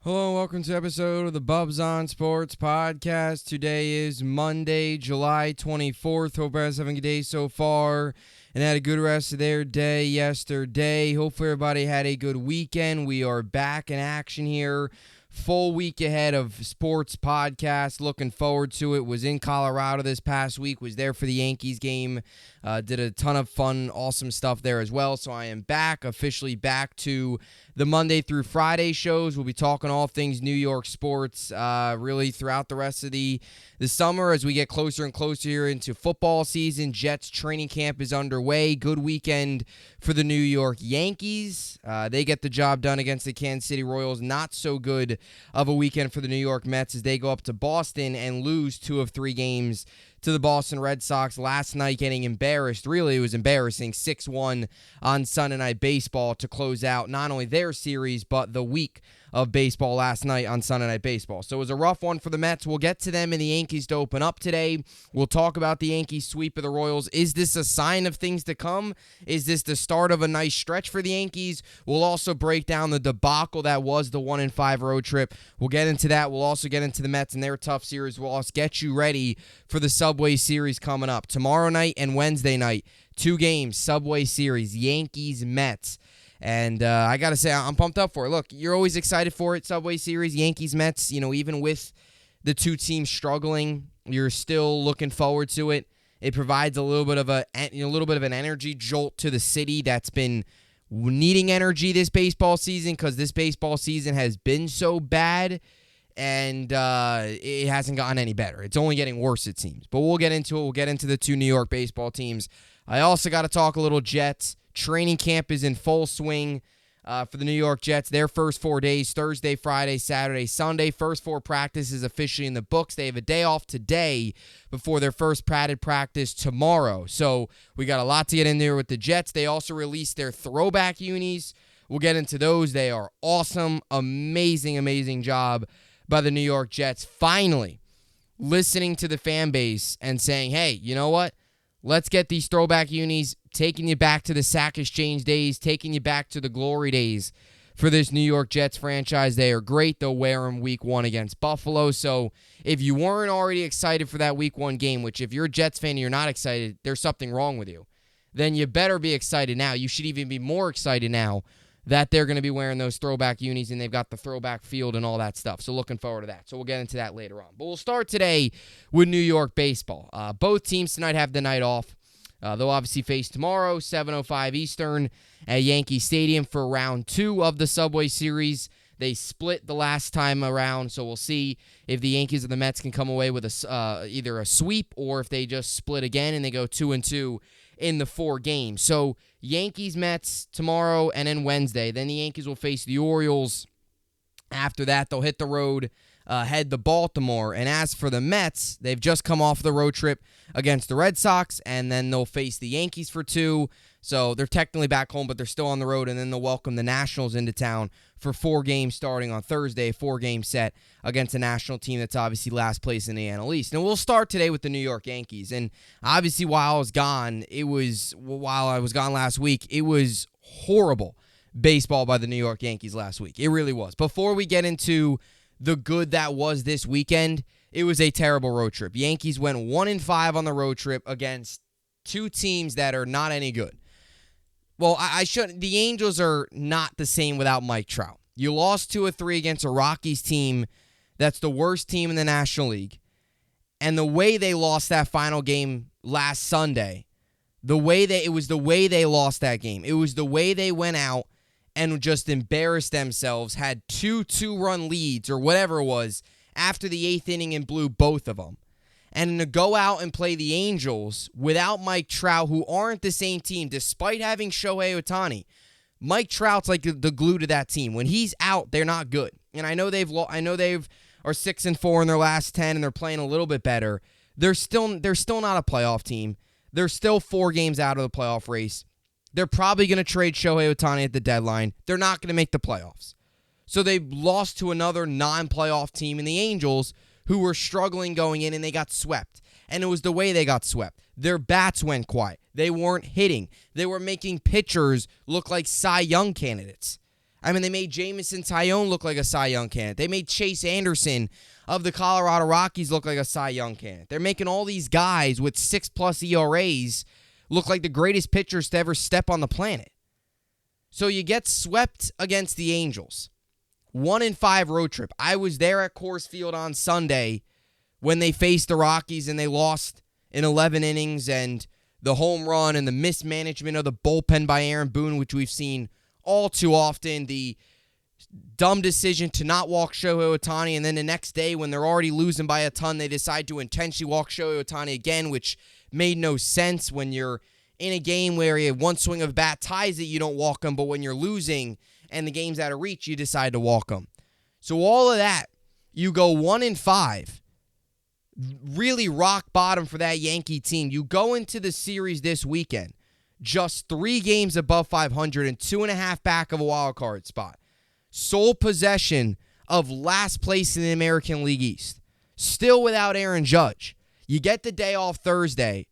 Hello and welcome to episode of the Bubbs on Sports podcast. Today is Monday, July 24th. Hope everyone's having a good day so far and had a good rest of their day yesterday. Hopefully everybody had a good weekend. We are back in action here. Full week ahead of sports podcast. Looking forward to it. Was in Colorado this past week. Was there for the Yankees game. Did a ton of fun, awesome stuff there as well. So I am back, officially back to the Monday through Friday shows. We'll be talking all things New York sports really throughout the rest of the summer as we get closer and closer here into football season. Jets training camp is underway. Good weekend for the New York Yankees. They get the job done against the Kansas City Royals. Not so good of a weekend for the New York Mets as they go up to Boston and lose 2 of 3 games to the Boston Red Sox last night, getting embarrassed. Really, it was embarrassing. 6-1 on Sunday Night Baseball to close out not only their series, but the week of baseball last night on Sunday Night Baseball. So it was a rough one for the Mets. We'll get to them and the Yankees to open up today. We'll talk about the Yankees sweep of the Royals. Is this a sign of things to come? Is this the start of a nice stretch for the Yankees? We'll also break down the debacle that was the 1-5 road trip. We'll get into that. We'll also get into the Mets and their tough series. We'll also get you ready for the Subway Series coming up tomorrow night and Wednesday night. 2 games, Subway Series, Yankees, Mets. And I got to say, I'm pumped up for it. Look, you're always excited for it, Subway Series, Yankees, Mets. You know, even with the 2 teams struggling, you're still looking forward to it. It provides a little bit of an energy jolt to the city that's been needing energy this baseball season because this baseball season has been so bad and it hasn't gotten any better. It's only getting worse, it seems. But we'll get into it. We'll get into the 2 New York baseball teams. I also got to talk a little Jets. Training camp is in full swing for the New York Jets. Their first 4 days, Thursday, Friday, Saturday, Sunday. First 4 practices officially in the books. They have a day off today before their first padded practice tomorrow. So we got a lot to get in there with the Jets. They also released their throwback unis. We'll get into those. They are awesome. Amazing, amazing job by the New York Jets. Finally listening to the fan base and saying, hey, you know what? Let's get these throwback unis, taking you back to the Sack Exchange days, taking you back to the glory days for this New York Jets franchise. They are great. They'll wear them week 1 against Buffalo. So if you weren't already excited for that week 1 game, which if you're a Jets fan and you're not excited, there's something wrong with you, then you better be excited now. You should even be more excited now that they're going to be wearing those throwback unis and they've got the throwback field and all that stuff. So looking forward to that. So we'll get into that later on. But we'll start today with New York baseball. Both teams tonight have the night off. They'll obviously face tomorrow, 7:05 Eastern at Yankee Stadium for round 2 of the Subway Series. They split the last time around, so we'll see if the Yankees and the Mets can come away with either a sweep or if they just split again and they go 2-2 in the 4 games. So Yankees, Mets tomorrow and then Wednesday. Then the Yankees will face the Orioles. After that, they'll hit the road, head to Baltimore. And as for the Mets, they've just come off the road trip against the Red Sox, and then they'll face the Yankees for 2. So they're technically back home, but they're still on the road, and then they'll welcome the Nationals into town for 4 games starting on Thursday, 4-game set against a national team that's obviously last place in the NL East. And we'll start today with the New York Yankees. And obviously while I was gone last week, it was horrible baseball by the New York Yankees last week. It really was. Before we get into the good that was this weekend, it was a terrible road trip. Yankees went 1-5 on the road trip against 2 teams that are not any good. Well, the Angels are not the same without Mike Trout. You lost 2 of 3 against a Rockies team that's the worst team in the National League. And the way they lost that final game last Sunday, it was the way they lost that game. It was the way they went out and just embarrassed themselves, had 2 2-run leads or whatever it was after the 8th inning and blew both of them. And to go out and play the Angels without Mike Trout, who aren't the same team, despite having Shohei Ohtani, Mike Trout's like the glue to that team. When he's out, they're not good. And I know they've are 6-4 in their last 10, and they're playing a little bit better. They're still not a playoff team. They're still 4 games out of the playoff race. They're probably going to trade Shohei Ohtani at the deadline. They're not going to make the playoffs. So they lost to another non-playoff team in the Angels who were struggling going in, and they got swept. And it was the way they got swept. Their bats went quiet. They weren't hitting. They were making pitchers look like Cy Young candidates. I mean, they made Jameson Taillon look like a Cy Young candidate. They made Chase Anderson of the Colorado Rockies look like a Cy Young candidate. They're making all these guys with 6+ ERAs look like the greatest pitchers to ever step on the planet. So you get swept against the Angels. 1-5 road trip. I was there at Coors Field on Sunday when they faced the Rockies and they lost in 11 innings, and the home run and the mismanagement of the bullpen by Aaron Boone, which we've seen all too often, the dumb decision to not walk Shohei Ohtani, and then the next day when they're already losing by a ton, they decide to intentionally walk Shohei Ohtani again, which made no sense. When you're in a game where you have one swing of a bat ties it, you don't walk him, but when you're losing and the game's out of reach, you decide to walk him. So all of that, you go 1-5, really rock bottom for that Yankee team. You go into the series this weekend just 3 games above 500 and 2.5 back of a wild card spot. Sole possession of last place in the American League East. Still without Aaron Judge. You get the day off Thursday,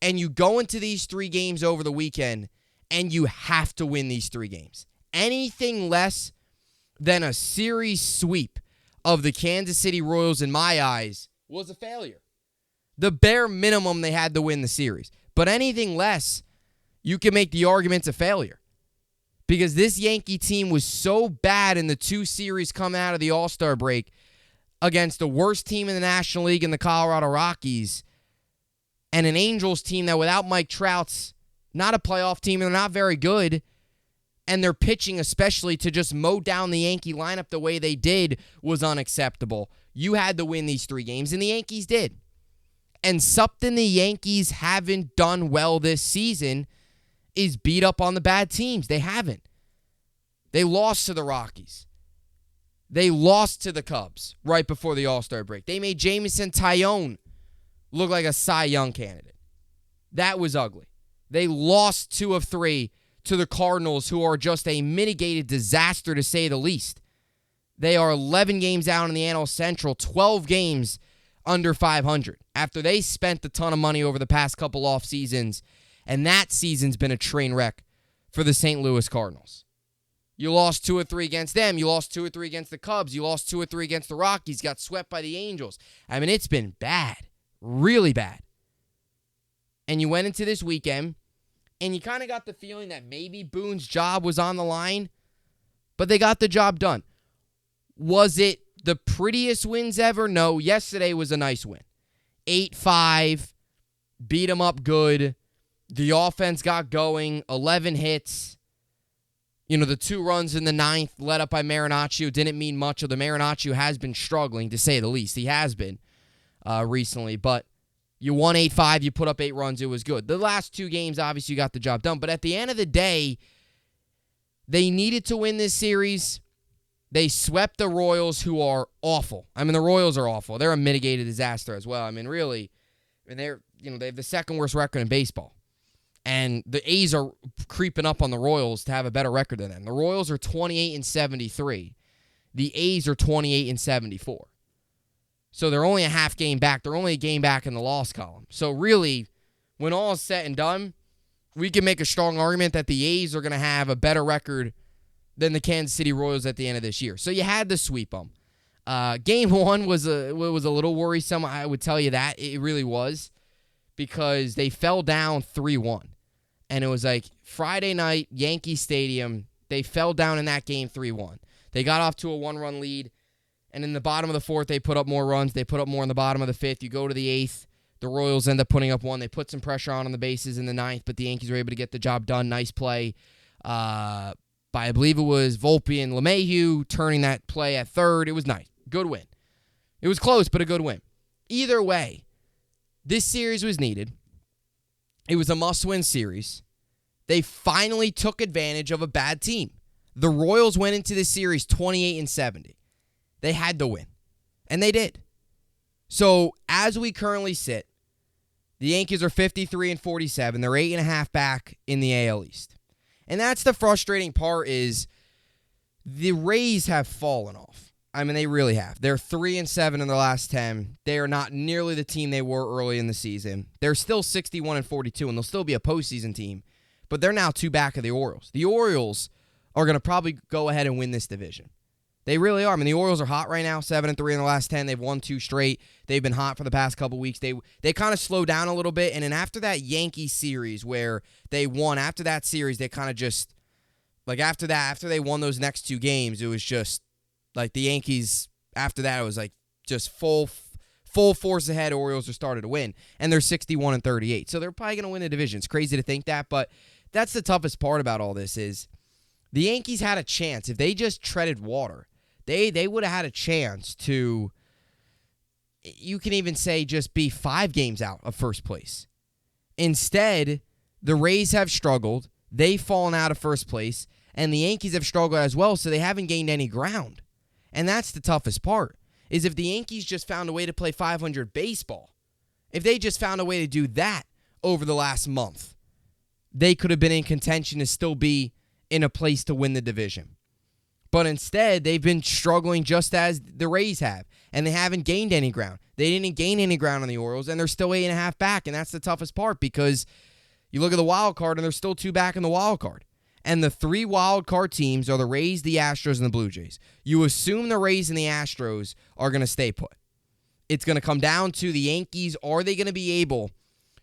and you go into these 3 games over the weekend, and you have to win these 3 games. Anything less than a series sweep of the Kansas City Royals, in my eyes, was a failure. The bare minimum they had to win the series. But anything less, you can make the argument it's a failure. Because this Yankee team was so bad in the 2 series coming out of the All-Star break against the worst team in the National League in the Colorado Rockies, and an Angels team that without Mike Trout's not a playoff team, they're not very good, and their pitching, especially to just mow down the Yankee lineup the way they did, was unacceptable. You had to win these 3 games, and the Yankees did. And something the Yankees haven't done well this season is beat up on the bad teams. They haven't. They lost to the Rockies. They lost to the Cubs right before the All-Star break. They made Jameson Taillon look like a Cy Young candidate. That was ugly. They lost 2 of 3 to the Cardinals, who are just a mitigated disaster to say the least. They are 11 games out in the NL Central, 12 games under 500 after they spent a ton of money over the past couple off seasons, and that season's been a train wreck for the St. Louis Cardinals. You lost 2 or 3 against them. You lost 2 or 3 against the Cubs. You lost 2 or 3 against the Rockies. Got swept by the Angels. I mean, it's been bad. Really bad. And you went into this weekend, and you kind of got the feeling that maybe Boone's job was on the line, but they got the job done. Was it the prettiest wins ever? No. Yesterday was a nice win. 8-5, beat them up good. The offense got going, 11 hits. You know, the 2 runs in the 9th led up by Marinaccio didn't mean much. Of the Marinaccio has been struggling, to say the least. He has been recently, but you won 8-5, you put up 8 runs, it was good. The last 2 games, obviously, you got the job done, but at the end of the day, they needed to win this series. They swept the Royals, who are awful. I mean, the Royals are awful. They're a mitigated disaster as well. I mean, really, they have the second worst record in baseball. And the A's are creeping up on the Royals to have a better record than them. The Royals are 28-73. The A's are 28-74. So they're only a half game back. They're only a game back in the loss column. So really, when all is said and done, we can make a strong argument that the A's are going to have a better record than the Kansas City Royals at the end of this year. So you had to sweep them. Game 1 was a little worrisome. I would tell you that. It really was, because they fell down 3-1. And it was like Friday night, Yankee Stadium. They fell down in that game 3-1. They got off to a 1-run lead. And in the bottom of the 4th, they put up more runs. They put up more in the bottom of the 5th. You go to the 8th. The Royals end up putting up 1. They put some pressure on the bases in the 9th, but the Yankees were able to get the job done. Nice play by, I believe it was Volpe and LeMahieu, turning that play at 3rd. It was nice. Good win. It was close, but a good win. Either way, this series was needed. It was a must-win series. They finally took advantage of a bad team. The Royals went into this series 28-70. They had to win, and they did. So, as we currently sit, the Yankees are 53-47. They're 8.5 back in the AL East. And that's the frustrating part, is the Rays have fallen off. I mean, they really have. They're 3-7 in their last 10. They are not nearly the team they were early in the season. They're still 61-42, and they'll still be a postseason team. But they're now 2 back of the Orioles. The Orioles are going to probably go ahead and win this division. They really are. I mean, the Orioles are hot right now, 7-3 in the last 10. They've won 2 straight. They've been hot for the past couple weeks. They kind of slowed down a little bit, and then after that Yankee series where they won, after that series, they kind of just, like after they won those next 2 games, it was just like the Yankees, after that, it was like just full force ahead. Orioles just started to win, and they're 61-38. So they're probably going to win the division. It's crazy to think that, but that's the toughest part about all this is the Yankees had a chance. If they just treaded water, they would have had a chance to, you can even say, just be 5 games out of first place. Instead, the Rays have struggled. They've fallen out of first place, and the Yankees have struggled as well, so they haven't gained any ground. And that's the toughest part, is if the Yankees just found a way to play 500 baseball, if they just found a way to do that over the last month, they could have been in contention to still be in a place to win the division. But instead, they've been struggling just as the Rays have, and they haven't gained any ground. They didn't gain any ground on the Orioles, and they're still 8.5 back, and that's the toughest part because you look at the wild card, and they're still 2 back in the wild card. And the 3 wild card teams are the Rays, the Astros, and the Blue Jays. You assume the Rays and the Astros are going to stay put. It's going to come down to the Yankees. Are they going to be able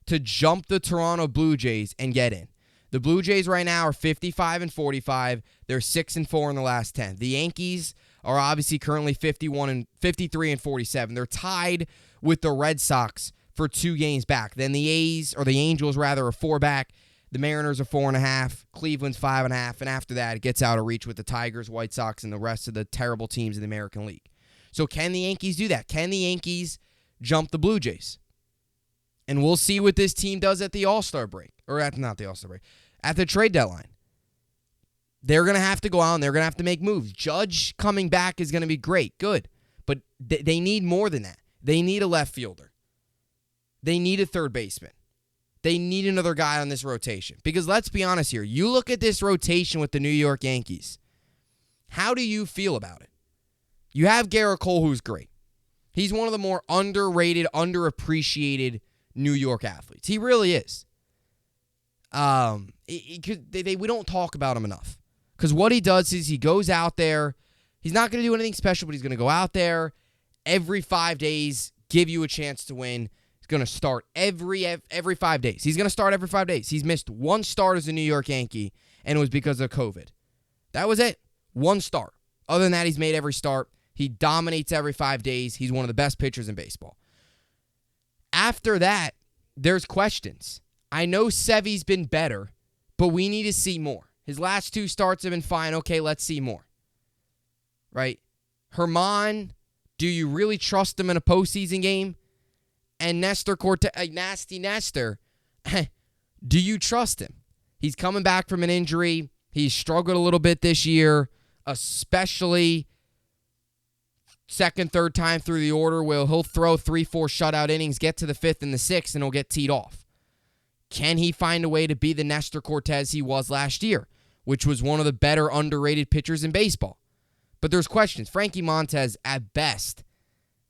to jump the Toronto Blue Jays and get in? The Blue Jays right now are 55-45. They're 6-4 in the last 10. The Yankees are obviously currently 53-47. They're tied with the Red Sox for 2 games back. Then the Angels are 4 back. The Mariners are 4.5. Cleveland's 5.5. And after that, it gets out of reach with the Tigers, White Sox, and the rest of the terrible teams in the American League. So can the Yankees do that? Can the Yankees jump the Blue Jays? And we'll see what this team does at the All-Star break. Not the All-Star break. At the trade deadline. They're going to have to go out and they're going to have to make moves. Judge coming back is going to be great. Good. But they need more than that. They need a left fielder. They need a third baseman. They need another guy on this rotation. Because let's be honest here. You look at this rotation with the New York Yankees. How do you feel about it? You have Garrett Cole, who's great. He's one of the more underrated, underappreciated New York athletes. He really is. We don't talk about him enough. Because what he does is he goes out there. He's not going to do anything special, but he's going to go out there every 5 days, give you a chance to win. He's going to start every 5 days. He's going to start every 5 days. He's missed 1 start as a New York Yankee, and it was because of COVID. That was it. 1 start. Other than that, he's made every start. He dominates every 5 days. He's one of the best pitchers in baseball. After that, there's questions. I know Sevy's been better, but we need to see more. His last 2 starts have been fine. Okay, let's see more. Right? Herman, do you really trust him in a postseason game? And Nestor Cortez, Nasty Nestor, do you trust him? He's coming back from an injury. He's struggled a little bit this year, especially second, third time through the order where he'll throw 3-4 shutout innings, get to the 5th and the 6th, and he'll get teed off. Can he find a way to be the Nestor Cortez he was last year, which was one of the better underrated pitchers in baseball? But there's questions. Frankie Montes, at best,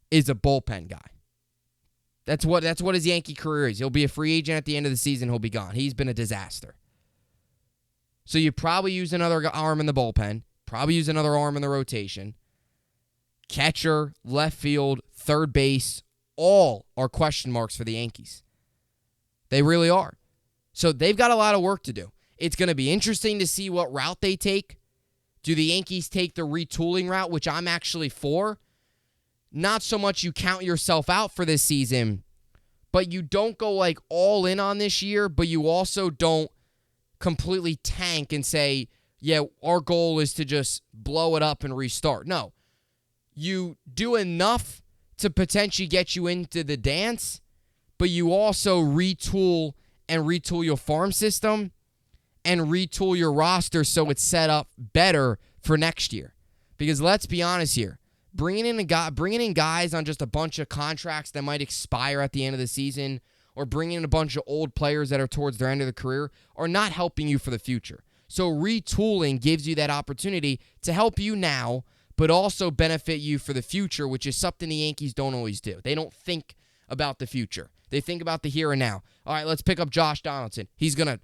is a bullpen guy. That's what his Yankee career is. He'll be a free agent at the end of the season. He'll be gone. He's been a disaster. So you probably use another arm in the bullpen, probably use another arm in the rotation. Catcher, left field, third base, all are question marks for the Yankees. They really are. So they've got a lot of work to do. It's going to be interesting to see what route they take. Do the Yankees take the retooling route, which I'm actually for? Not so much you count yourself out for this season, but you don't go like all in on this year, but you also don't completely tank and say, yeah, our goal is to just blow it up and restart. No. You do enough to potentially get you into the dance, but you also retool your farm system and retool your roster so it's set up better for next year. Because let's be honest here, bringing in guys on just a bunch of contracts that might expire at the end of the season, or bringing in a bunch of old players that are towards their end of their career, are not helping you for the future. So retooling gives you that opportunity to help you now, but also benefit you for the future, which is something the Yankees don't always do. They don't think about the future. They think about the here and now. All right, let's pick up Josh Donaldson. He's going to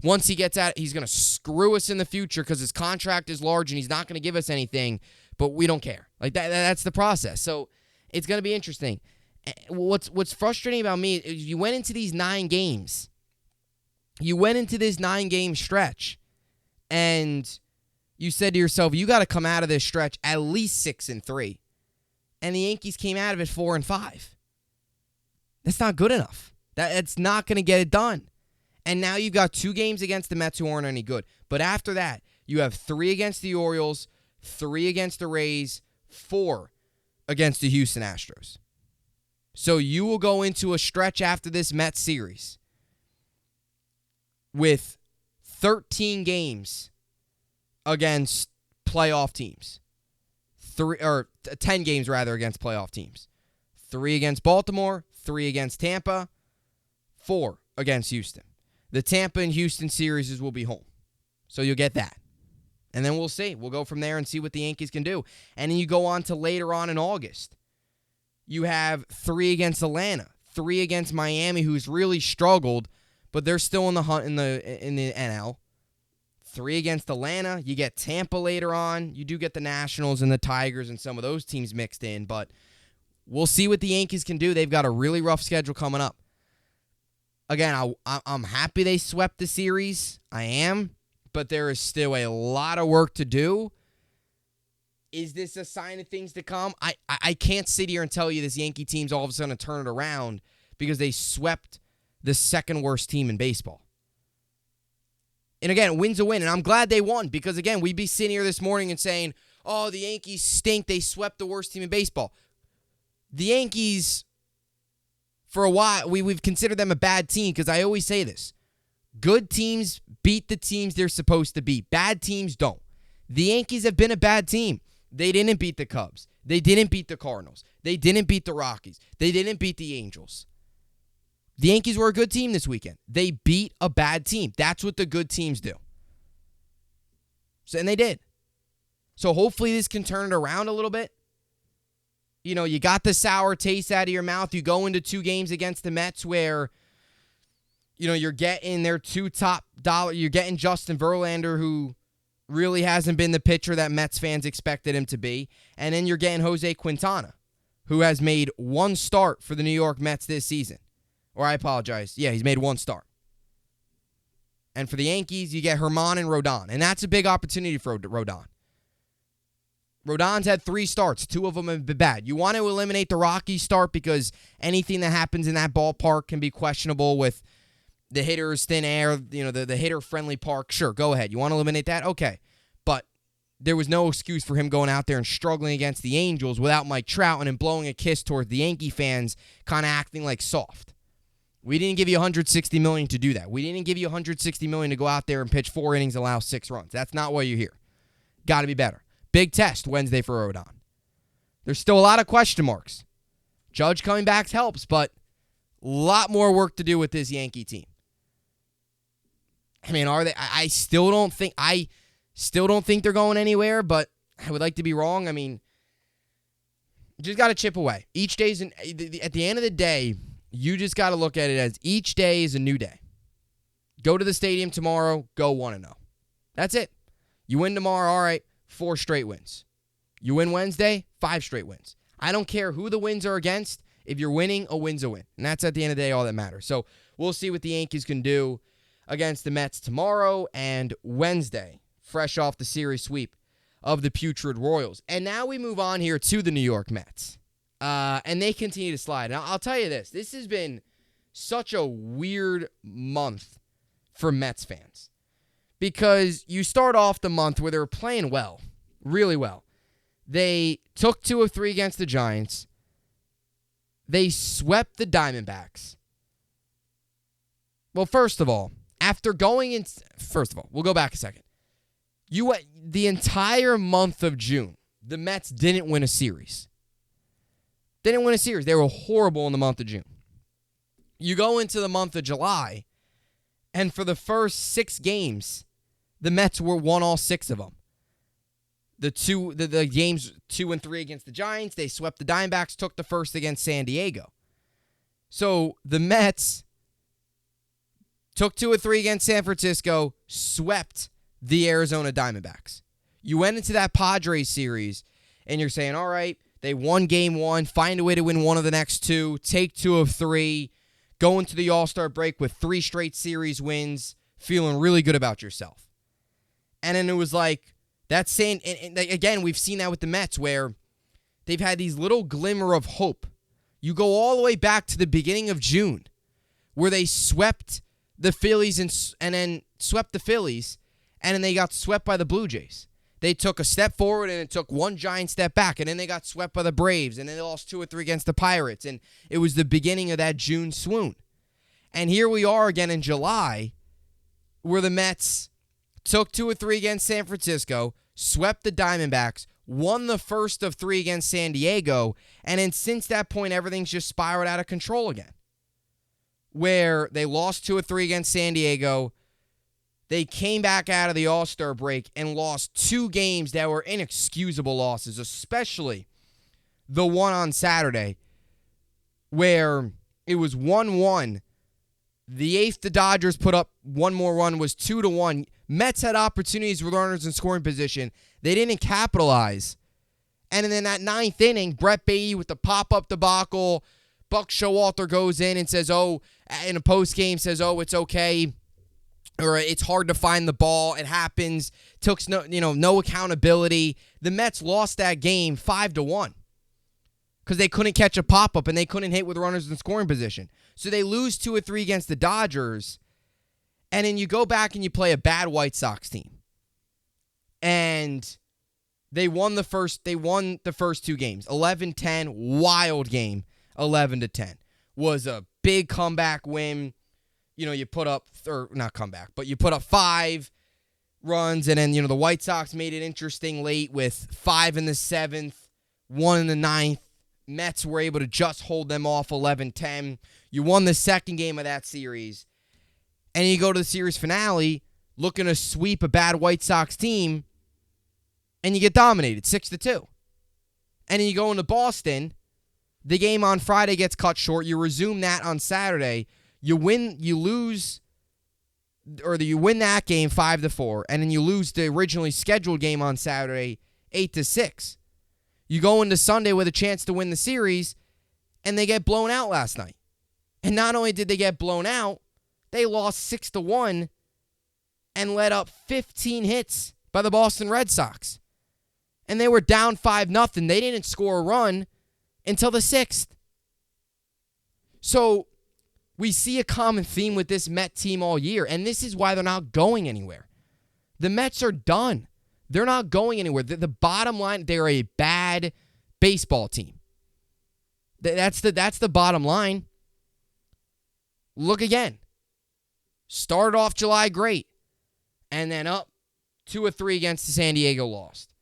Once he gets out, he's going to screw us in the future because his contract is large and he's not going to give us anything, but we don't care. Like that's the process. So it's going to be interesting. What's frustrating about me is you went into these 9 games. You went into this 9-game stretch, and you said to yourself, you got to come out of this stretch at least 6-3. And the Yankees came out of it 4-5. That's not good enough. That's not going to get it done. And now you've got 2 games against the Mets who aren't any good. But after that, you have 3 against the Orioles, 3 against the Rays, 4 against the Houston Astros. So you will go into a stretch after this Mets series with 13 games against playoff teams. 10 games rather against playoff teams. 3 against Baltimore, 3 against Tampa, 4 against Houston. The Tampa and Houston series will be home. So you'll get that. And then we'll see. We'll go from there and see what the Yankees can do. And then you go on to later on in August. You have 3 against Atlanta, 3 against Miami, who's really struggled, but they're still in the hunt in the NL. 3 against Atlanta. You get Tampa later on. You do get the Nationals and the Tigers and some of those teams mixed in, but we'll see what the Yankees can do. They've got a really rough schedule coming up. Again, I'm happy they swept the series. I am, but there is still a lot of work to do. Is this a sign of things to come? I can't sit here and tell you this Yankee team's all of a sudden turn it around because they swept the second worst team in baseball. And again, a win's a win, and I'm glad they won because, again, we'd be sitting here this morning and saying, oh, the Yankees stink. They swept the worst team in baseball. The Yankees, for a while, we've considered them a bad team because I always say this. Good teams beat the teams they're supposed to beat. Bad teams don't. The Yankees have been a bad team. They didn't beat the Cubs. They didn't beat the Cardinals. They didn't beat the Rockies. They didn't beat the Angels. The Yankees were a good team this weekend. They beat a bad team. That's what the good teams do. And they did. So hopefully this can turn it around a little bit. You know, you got the sour taste out of your mouth. You go into 2 games against the Mets where, you know, you're getting their 2 top dollar. You're getting Justin Verlander, who really hasn't been the pitcher that Mets fans expected him to be. And then you're getting Jose Quintana, who has made 1 start for the New York Mets this season. Or I apologize. Yeah, he's made 1 start. And for the Yankees, you get Herman and Rodon. And that's a big opportunity for Rodon. Rodon's had 3 starts. 2 of them have been bad. You want to eliminate the Rockies start because anything that happens in that ballpark can be questionable with the hitter's thin air, you know, the hitter-friendly park. Sure, go ahead. You want to eliminate that? Okay. But there was no excuse for him going out there and struggling against the Angels without Mike Trout and blowing a kiss towards the Yankee fans, kind of acting like soft. We didn't give you $160 million to do that. We didn't give you $160 million to go out there and pitch 4 innings and allow 6 runs. That's not why you're here. Got to be better. Big test Wednesday for Rodon. There's still a lot of question marks. Judge coming back helps, but a lot more work to do with this Yankee team. I mean, are they? I still don't think they're going anywhere, but I would like to be wrong. I mean, you just got to chip away. Each day's at the end of the day, you just got to look at it as each day is a new day. Go to the stadium tomorrow, go 1-0. That's it. You win tomorrow, all right, 4 straight wins. You win Wednesday, 5 straight wins. I don't care who the wins are against. If you're winning, a win's a win. And that's at the end of the day all that matters. So we'll see what the Yankees can do against the Mets tomorrow and Wednesday, fresh off the series sweep of the putrid Royals. And now we move on here to the New York Mets. And they continue to slide. Now, I'll tell you this has been such a weird month for Mets fans. Because you start off the month where they were playing well, really well. They took 2 of 3 against the Giants. They swept the Diamondbacks. Well, first of all, we'll go back a second. The entire month of June, the Mets didn't win a series. They were horrible in the month of June. You go into the month of July, and for the first 6 games, the Mets won all 6 of them. The games 2 and 3 against the Giants, they swept the Diamondbacks, took the first against San Diego. So the Mets took 2 of 3 against San Francisco, swept the Arizona Diamondbacks. You went into that Padres series, and you're saying, all right, they won game 1, find a way to win one of the next 2, take 2 of 3, go into the All-Star break with 3 straight series wins, feeling really good about yourself. And then it was like, that's saying, and again, we've seen that with the Mets, where they've had these little glimmer of hope. You go all the way back to the beginning of June, where they swept the Phillies and then swept the Phillies, and then they got swept by the Blue Jays. They took a step forward and it took one giant step back, and then they got swept by the Braves, and then they lost 2 or 3 against the Pirates, and it was the beginning of that June swoon. And here we are again in July, where the Mets took 2 or 3 against San Francisco, swept the Diamondbacks, won the first of 3 against San Diego, and then since that point, everything's just spiraled out of control again. Where they lost 2 or 3 against San Diego, they came back out of the All-Star break and lost 2 games that were inexcusable losses, especially the one on Saturday, where it was 1-1. The 8th, the Dodgers put up one more run, was 2-1. Mets had opportunities with runners in scoring position. They didn't capitalize. And then that 9th inning, Brett Baty with the pop-up debacle, Buck Showalter goes in and says, in a post-game says, it's okay, or it's hard to find the ball. It happens. Took no accountability. The Mets lost that game 5-1 because they couldn't catch a pop-up and they couldn't hit with runners in scoring position. So they lose 2 or 3 against the Dodgers, and then you go back and you play a bad White Sox team. And they won the first 2 games. 11-10, wild game. 11-10 was a big comeback win. You put up, or not comeback, but you put up 5 runs, and then the White Sox made it interesting late with 5 in the 7th, 1 in the 9th. Mets were able to just hold them off 11-10. You won the second game of that series, and you go to the series finale looking to sweep a bad White Sox team, and you get dominated 6-2. And then you go into Boston. The game on Friday gets cut short. You resume that on Saturday. You win that game 5-4, and then you lose the originally scheduled game on Saturday 8-6. You go into Sunday with a chance to win the series, and they get blown out last night. And not only did they get blown out, they lost 6-1 and let up 15 hits by the Boston Red Sox. And they were down 5-0. They didn't score a run until the 6th. So we see a common theme with this Met team all year, and this is why they're not going anywhere. The Mets are done. They're not going anywhere. The bottom line, they're a bad baseball team. That's the bottom line. Look again. Started off July great, and then up 2 or 3 against the San Diego lost.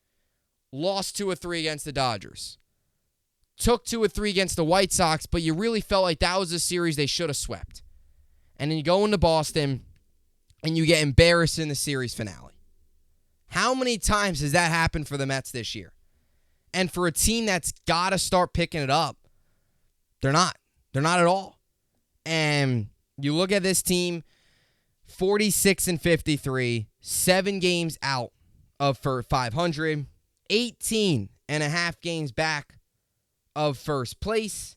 Lost 2 or 3 against the Dodgers. Took 2 or 3 against the White Sox, but you really felt like that was a series they should have swept. And then you go into Boston, and you get embarrassed in the series finale. How many times has that happened for the Mets this year? And for a team that's got to start picking it up, they're not. They're not at all. And you look at this team, 46-53, 7 games out of for 500, 18.5 games back of first place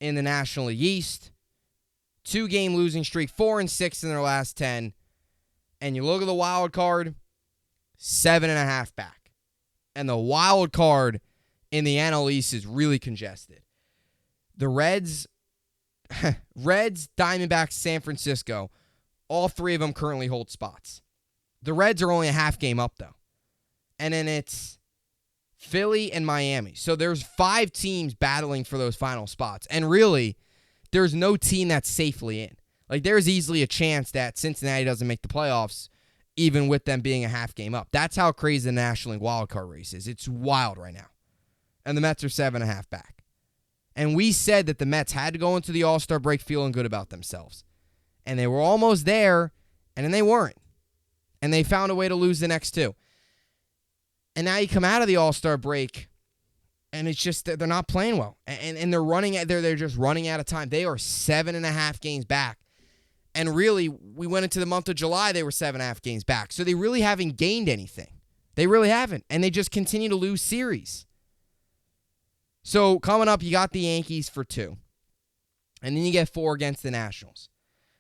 in the National League East, 2-game losing streak, 4-6 in their last 10. And you look at the wild card, 7.5 back. And the wild card in the NL East is really congested. The Reds, Diamondbacks, San Francisco, all 3 of them currently hold spots. The Reds are only a half game up, though. And then it's Philly and Miami. So there's 5 teams battling for those final spots. And really, there's no team that's safely in. Like, there's easily a chance that Cincinnati doesn't make the playoffs, even with them being a half game up. That's how crazy the National League wildcard race is. It's wild right now. And the Mets are 7.5 back. And we said that the Mets had to go into the All-Star break feeling good about themselves. And they were almost there, and then they weren't. And they found a way to lose the next 2. And now you come out of the All-Star break, and it's just that they're not playing well. And they're just running out of time. They are 7.5 games back. And really, we went into the month of July, they were 7.5 games back. So they really haven't gained anything. They really haven't. And they just continue to lose series. So coming up, you got the Yankees for 2. And then you get 4 against the Nationals.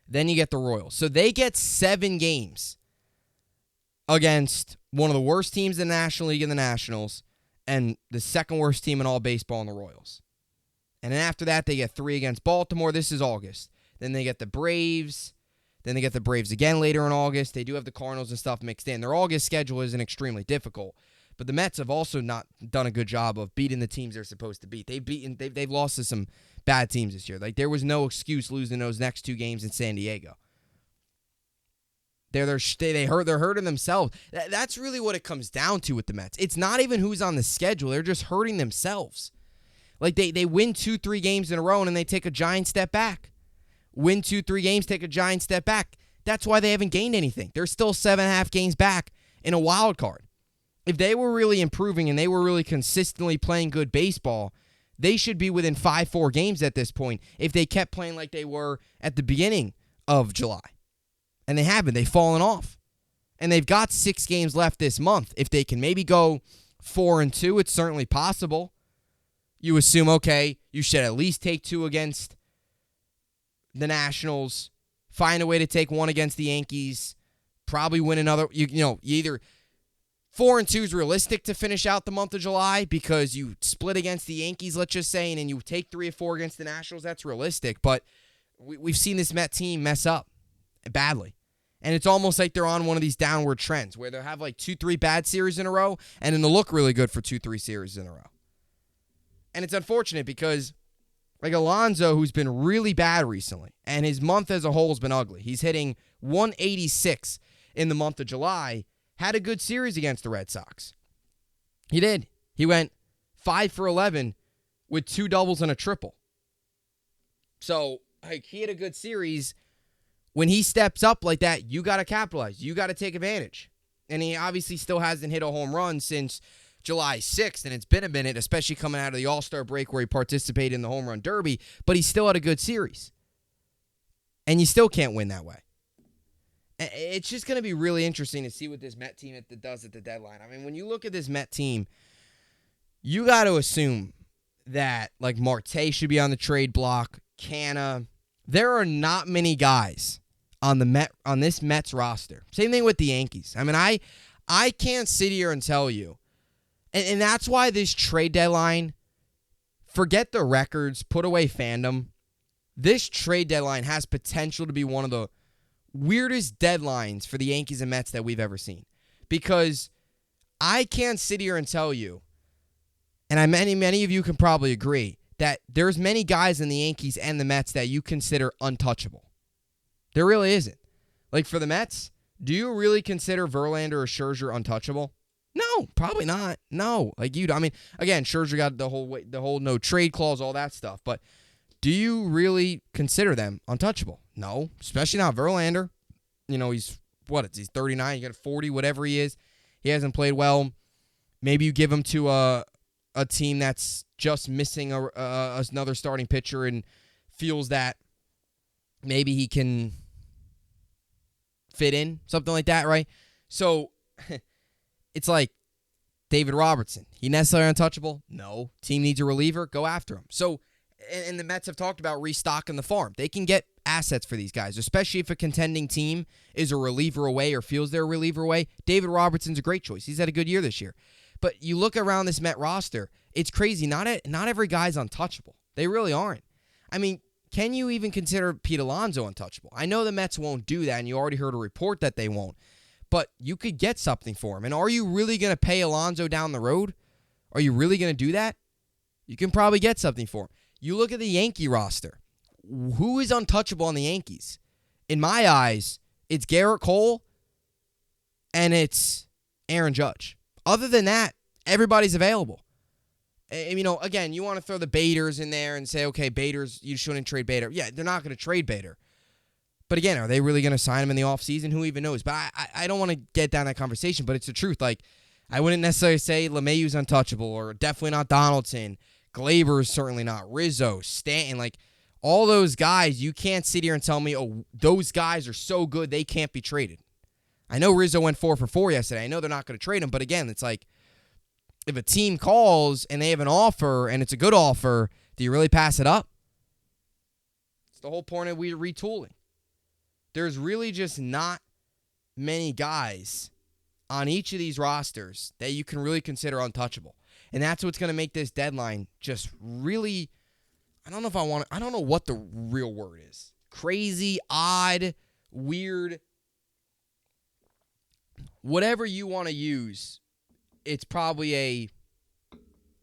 Then you get the Royals. So they get 7 games against one of the worst teams in the National League in the Nationals and the second worst team in all baseball in the Royals. And then after that, they get 3 against Baltimore. This is August. Then they get the Braves. Then they get the Braves again later in August. They do have the Cardinals and stuff mixed in. Their August schedule isn't extremely difficult. But the Mets have also not done a good job of beating the teams they're supposed to beat. They've lost to some bad teams this year. Like, there was no excuse losing those next 2 games in San Diego. They're hurting themselves. That's really what it comes down to with the Mets. It's not even who's on the schedule. They're just hurting themselves. Like, they win 2-3 games in a row, and then they take a giant step back. Win 2-3 games, take a giant step back. That's why they haven't gained anything. They're still 7.5 games back in a wild card. If they were really improving and they were really consistently playing good baseball, they should be within 5-4 games at this point if they kept playing like they were at the beginning of July. And they haven't. They've fallen off. And they've got 6 games left this month. If they can maybe go 4-2, it's certainly possible. You assume, okay, you should at least take 2 against the Nationals, find a way to take 1 against the Yankees, probably win another. You either 4-2 is realistic to finish out the month of July because you split against the Yankees, let's just say, and then you take 3 or 4 against the Nationals. That's realistic, but we've seen this Met team mess up badly. And it's almost like they're on one of these downward trends where they'll have like 2-3 bad series in a row, and then they'll look really good for 2-3 series in a row. And it's unfortunate because, like Alonso, who's been really bad recently, and his month as a whole has been ugly. He's hitting 186 in the month of July. Had a good series against the Red Sox. He did. He went 5 for 11 with 2 doubles and a triple. So, like, he had a good series. When he steps up like that, you got to capitalize. You got to take advantage. And he obviously still hasn't hit a home run since July 6th, and it's been a minute, especially coming out of the All-Star break where he participated in the Home Run Derby, but he still had a good series. And you still can't win that way. It's just going to be really interesting to see what this Met team does at the deadline. I mean, when you look at this Met team, you got to assume that, like, Marte should be on the trade block, Canna. There are not many guys on this Mets roster. Same thing with the Yankees. I mean, I can't sit here and tell you, and that's why this trade deadline, forget the records, put away fandom. This trade deadline has potential to be one of the weirdest deadlines for the Yankees and Mets that we've ever seen. Because I can't sit here and tell you, and many of you can probably agree, that there's many guys in the Yankees and the Mets that you consider untouchable. There really isn't. Like, for the Mets, do you really consider Verlander or Scherzer untouchable? No, probably not. No. Like, I mean, again, Scherzer got the whole no trade clause, all that stuff. But do you really consider them untouchable? No, especially not Verlander. You know, he's 39, you got 40, whatever he is. He hasn't played well. Maybe you give him to a team that's just missing another starting pitcher and feels that maybe he can fit in, something like that, right? So it's like David Robertson. He necessarily untouchable? No. Team needs a reliever? Go after him. So, and the Mets have talked about restocking the farm. They can get assets for these guys, especially if a contending team is a reliever away or feels they're a reliever away. David Robertson's a great choice. He's had a good year this year. But you look around this Met roster, it's crazy. Not every guy's untouchable. They really aren't. I mean, can you even consider Pete Alonso untouchable? I know the Mets won't do that, and you already heard a report that they won't. But you could get something for him. And are you really going to pay Alonso down the road? Are you really going to do that? You can probably get something for him. You look at the Yankee roster. Who is untouchable on the Yankees? In my eyes, it's Garrett Cole and it's Aaron Judge. Other than that, everybody's available. And, you know, again, you want to throw the Baders in there and say, okay, Baders, you shouldn't trade Bader. Yeah, they're not going to trade Bader. But again, are they really going to sign him in the offseason? Who even knows? But I don't want to get down that conversation, but it's the truth. Like, I wouldn't necessarily say LeMahieu's untouchable or definitely not Donaldson. Glaber's certainly not. Rizzo, Stanton, like, all those guys, you can't sit here and tell me, oh, those guys are so good they can't be traded. I know Rizzo went 4 for 4 yesterday. I know they're not going to trade him, but again, it's like if a team calls and they have an offer and it's a good offer, do you really pass it up? It's the whole point of retooling. There's really just not many guys on each of these rosters that you can really consider untouchable. And that's what's going to make this deadline just really, I don't know what the real word is. Crazy, odd, weird, whatever you want to use, it's probably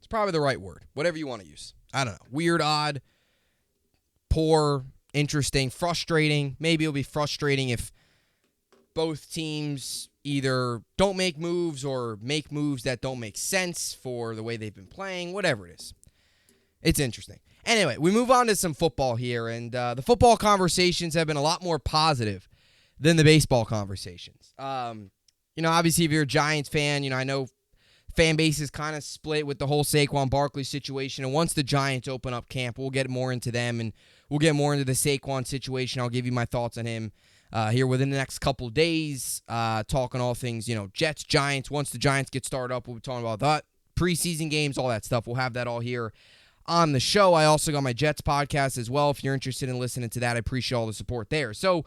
the right word. Whatever you want to use. I don't know. Weird, odd, poor, interesting, frustrating. Maybe it'll be frustrating if both teams either don't make moves or make moves that don't make sense for the way they've been playing, whatever it is. It's interesting. Anyway, we move on to some football here, and the football conversations have been a lot more positive than the baseball conversations. Obviously, if you're a Giants fan, I know fan base is kind of split with the whole Saquon Barkley situation, and once the Giants open up camp, we'll get more into them, and we'll get more into the Saquon situation. I'll give you my thoughts on him here within the next couple of days, talking all things, Jets, Giants. Once the Giants get started up, we'll be talking about that, preseason games, all that stuff. We'll have that all here on the show. I also got my Jets podcast as well. If you're interested in listening to that, I appreciate all the support there. So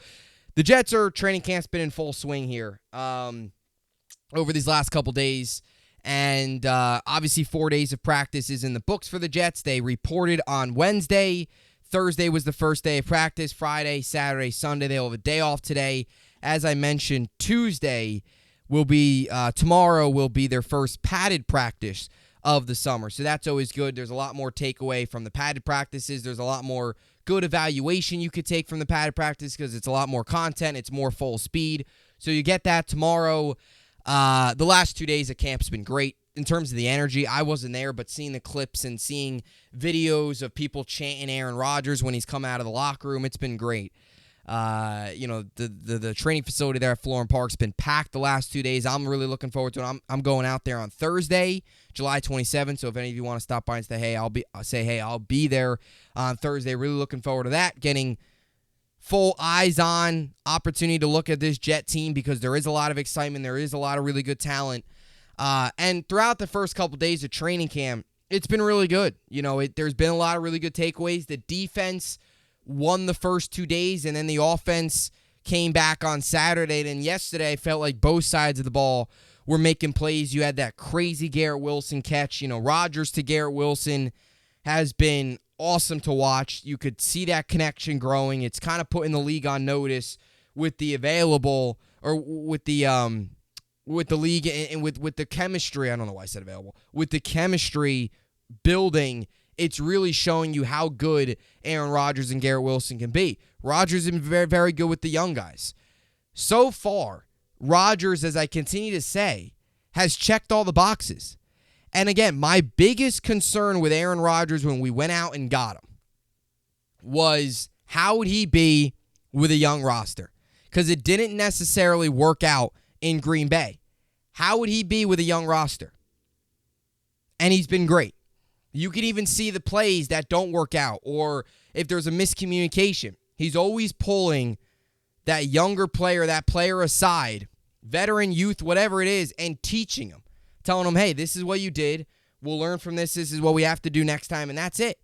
the Jets training camp's been in full swing here over these last couple days. And obviously 4 days of practice is in the books for the Jets. They reported on Wednesday. Thursday was the first day of practice. Friday, Saturday, Sunday, they'll have a day off today. As I mentioned, Tuesday will be, tomorrow will be their first padded practice of the summer. So that's always good. There's a lot more takeaway from the padded practices. There's a lot more good evaluation you could take from the padded practice because it's a lot more content. It's more full speed. So you get that tomorrow. The last 2 days of camp's been great in terms of the energy. I wasn't there, but seeing the clips and seeing videos of people chanting Aaron Rodgers when he's come out of the locker room, it's been great. The training facility there at Florham Park's been packed the last 2 days. I'm really looking forward to it. I'm going out there on Thursday, July 27th. So if any of you want to stop by and say hey, I'll be there on Thursday. Really looking forward to that. Getting full eyes on opportunity to look at this Jet team because there is a lot of excitement. There is a lot of really good talent. And throughout the first couple days of training camp, it's been really good. There's been a lot of really good takeaways. The defense won the first 2 days, and then the offense came back on Saturday. And yesterday, I felt like both sides of the ball were making plays. You had that crazy Garrett Wilson catch. Rodgers to Garrett Wilson has been awesome to watch. You could see that connection growing. It's kind of putting the league on notice with the available, or with the league and with the chemistry. I don't know why I said available. With the chemistry building, it's really showing you how good Aaron Rodgers and Garrett Wilson can be. Rodgers has been very, very good with the young guys. So far, Rodgers, as I continue to say, has checked all the boxes. And again, my biggest concern with Aaron Rodgers when we went out and got him was how would he be with a young roster? Because it didn't necessarily work out in Green Bay. How would he be with a young roster? And he's been great. You can even see the plays that don't work out, or if there's a miscommunication. He's always pulling that younger player, that player aside, veteran, youth, whatever it is, and teaching him. Telling him, hey, this is what you did. We'll learn from this. This is what we have to do next time, and that's it.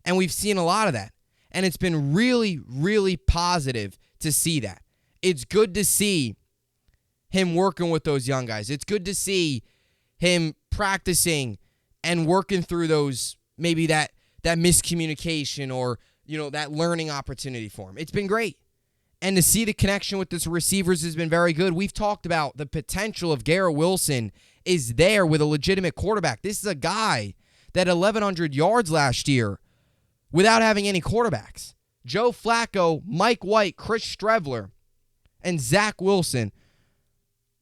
And we've seen a lot of that. And it's been really, really positive to see that. It's good to see him working with those young guys. It's good to see him practicing and working through those, maybe that miscommunication or, that learning opportunity for him. It's been great. And to see the connection with the receivers has been very good. We've talked about the potential of Garrett Wilson is there with a legitimate quarterback. This is a guy that had 1,100 yards last year without having any quarterbacks. Joe Flacco, Mike White, Chris Streveler, and Zach Wilson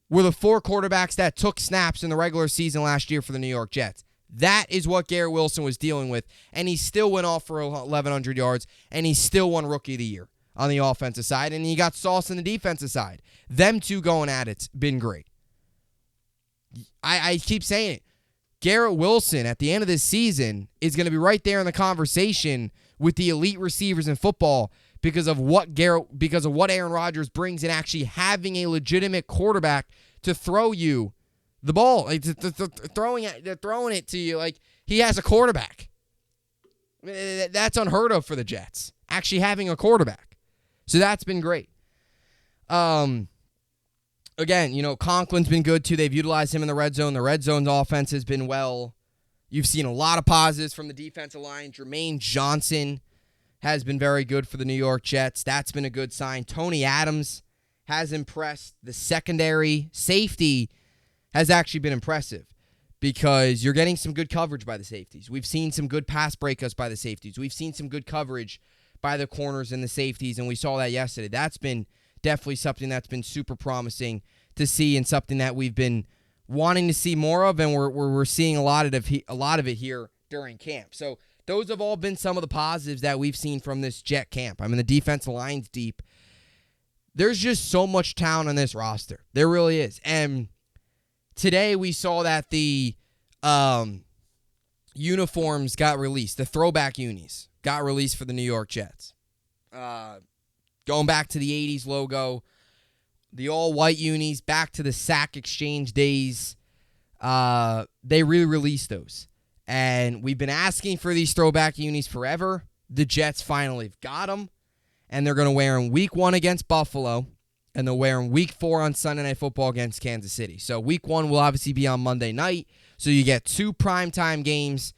were the 4 quarterbacks that took snaps in the regular season last year for the New York Jets. That is what Garrett Wilson was dealing with, and he still went off for 1,100 yards, and he still won Rookie of the Year on the offensive side, and he got Sauce on the defensive side. Them two going at it's been great. I keep saying it. Garrett Wilson, at the end of this season, is going to be right there in the conversation with the elite receivers in football because of what Aaron Rodgers brings in actually having a legitimate quarterback to throw you the ball, like throwing it to you like he has a quarterback. That's unheard of for the Jets, actually having a quarterback. So that's been great. Again, Conklin's been good too. They've utilized him in the red zone. The red zone's offense has been well. You've seen a lot of positives from the defensive line. Jermaine Johnson has been very good for the New York Jets. That's been a good sign. Tony Adams has impressed. The secondary safety has actually been impressive because you're getting some good coverage by the safeties. We've seen some good pass breakups by the safeties. We've seen some good coverage by the corners and the safeties, and we saw that yesterday. That's been definitely something that's been super promising to see and something that we've been wanting to see more of, and we're seeing a lot of it here during camp. So those have all been some of the positives that we've seen from this Jet camp. I mean, the defensive line's deep. There's just so much talent on this roster. There really is. And today we saw that the uniforms got released. The throwback unis got released for the New York Jets. Going back to the 80s logo, the all-white unis, back to the Sack Exchange days. They re-released those. And we've been asking for these throwback unis forever. The Jets finally got them. And they're going to wear them week 1 against Buffalo. And they'll wear them week 4 on Sunday Night Football against Kansas City. So week 1 will obviously be on Monday night. So you get 2 primetime games.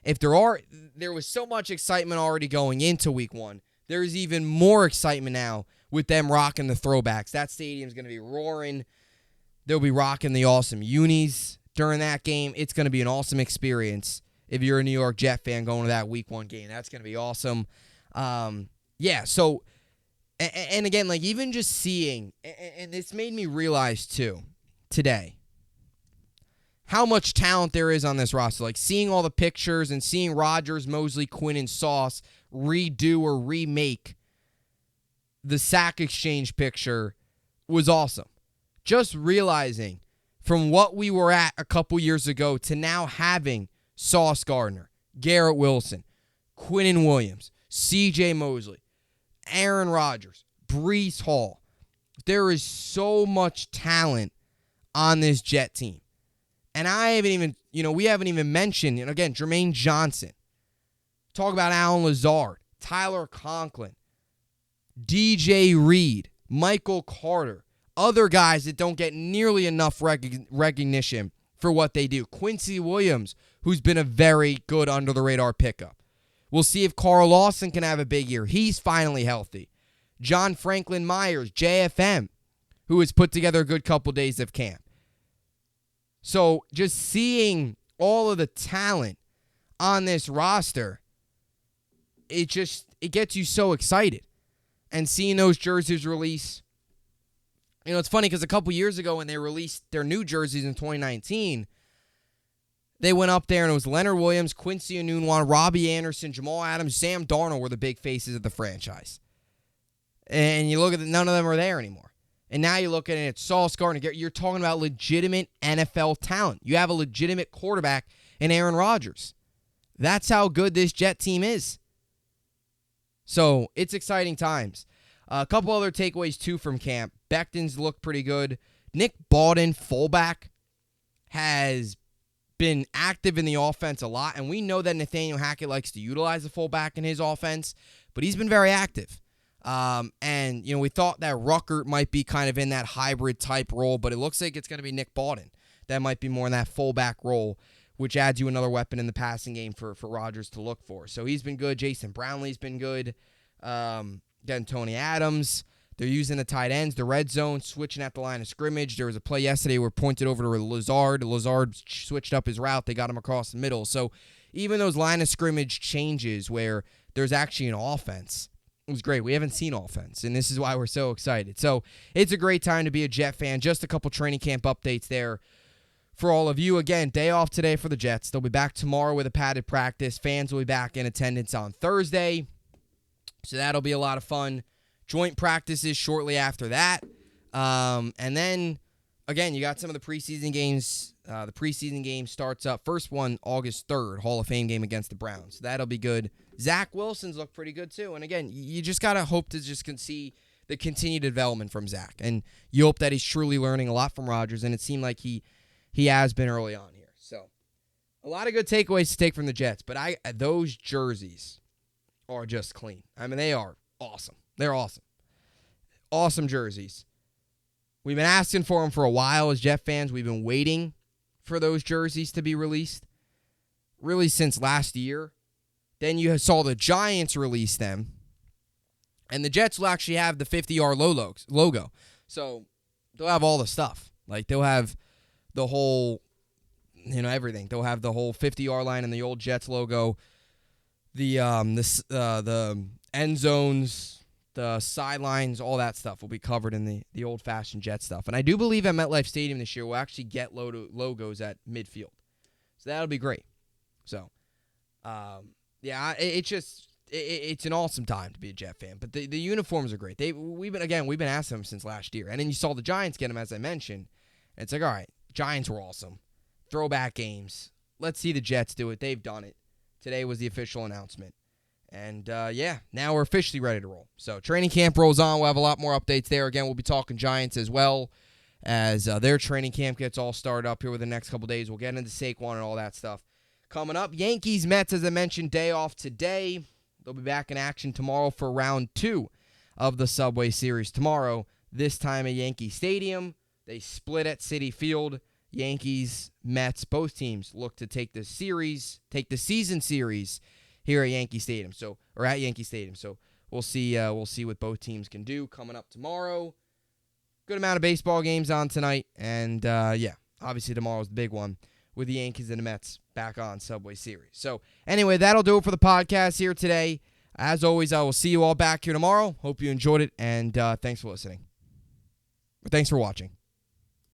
There was so much excitement already going into week 1. There's even more excitement now with them rocking the throwbacks. That stadium's going to be roaring. They'll be rocking the awesome unis during that game. It's going to be an awesome experience if you're a New York Jet fan going to that week 1 game. That's going to be awesome. So, and again, like even just seeing, and this made me realize too, today, how much talent there is on this roster. Like seeing all the pictures and seeing Rodgers, Mosley, Quinn, and Sauce redo or remake the Sack Exchange picture was awesome. Just realizing from what we were at a couple years ago to now having Sauce Gardner, Garrett Wilson, Quinnen Williams, C.J. Mosley, Aaron Rodgers, Breece Hall. There is so much talent on this Jet team. And we haven't even mentioned, again, Jermaine Johnson. Talk about Alan Lazard, Tyler Conklin, DJ Reed, Michael Carter, other guys that don't get nearly enough recognition for what they do. Quincy Williams, who's been a very good under-the-radar pickup. We'll see if Carl Lawson can have a big year. He's finally healthy. John Franklin Myers, JFM, who has put together a good couple days of camp. So just seeing all of the talent on this roster, it gets you so excited. And seeing those jerseys release, it's funny because a couple years ago when they released their new jerseys in 2019, they went up there and it was Leonard Williams, Quincy Enunwa, Robbie Anderson, Jamal Adams, Sam Darnold were the big faces of the franchise. And you look at none of them are there anymore. And now you look at it, it's Sauce Gardner. You're talking about legitimate NFL talent. You have a legitimate quarterback in Aaron Rodgers. That's how good this Jet team is. So it's exciting times. A couple other takeaways, too, from camp. Becton's looked pretty good. Nick Bawden, fullback, has been active in the offense a lot. And we know that Nathaniel Hackett likes to utilize the fullback in his offense, but he's been very active. We thought that Ruckert might be kind of in that hybrid type role, but it looks like it's going to be Nick Bawden that might be more in that fullback role, which adds you another weapon in the passing game for Rodgers to look for. So he's been good. Jason Brownlee's been good. Again, Tony Adams. They're using the tight ends, the red zone, switching at the line of scrimmage. There was a play yesterday where pointed over to Lazard. Lazard switched up his route. They got him across the middle. So even those line of scrimmage changes where there's actually an offense, it was great. We haven't seen offense, and this is why we're so excited. So it's a great time to be a Jet fan. Just a couple training camp updates there for all of you. Again, day off today for the Jets. They'll be back tomorrow with a padded practice. Fans will be back in attendance on Thursday, so that'll be a lot of fun. Joint practices shortly after that. And then, again, you got some of the preseason games The preseason game starts up. First one, August 3rd, Hall of Fame game against the Browns. That'll be good. Zach Wilson's looked pretty good, too. And, again, you just got to hope to just see the continued development from Zach. And you hope that he's truly learning a lot from Rodgers, and it seemed like he has been early on here. So, a lot of good takeaways to take from the Jets. But those jerseys are just clean. I mean, they are awesome. They're awesome. Awesome jerseys. We've been asking for them for a while as Jet fans. We've been waiting for those jerseys to be released, really since last year. Then you saw the Giants release them, and the Jets will actually have the 50-yard logo. So they'll have all the stuff. Like, they'll have the whole, everything. They'll have the whole 50-yard line and the old Jets logo, the end zones, the sidelines, all that stuff will be covered in the old-fashioned Jet stuff. And I do believe at MetLife Stadium this year we'll actually get logos at midfield. So that'll be great. So, it's an awesome time to be a Jet fan. But the uniforms are great. We've been asking them since last year. And then you saw the Giants get them, as I mentioned. And it's like, all right, Giants were awesome. Throwback games. Let's see the Jets do it. They've done it. Today was the official announcement. And, now we're officially ready to roll. So, training camp rolls on. We'll have a lot more updates there. Again, we'll be talking Giants as well as their training camp gets all started up here within the next couple days. We'll get into Saquon and all that stuff. Coming up, Yankees, Mets, as I mentioned, day off today. They'll be back in action tomorrow for round 2 of the Subway Series tomorrow, this time at Yankee Stadium. They split at Citi Field. Yankees, Mets, both teams look to take the season series here at Yankee Stadium. So we'll see what both teams can do coming up tomorrow. Good amount of baseball games on tonight, and obviously tomorrow's the big one with the Yankees and the Mets back on Subway Series. So anyway, that'll do it for the podcast here today. As always, I will see you all back here tomorrow. Hope you enjoyed it, and thanks for listening. Thanks for watching.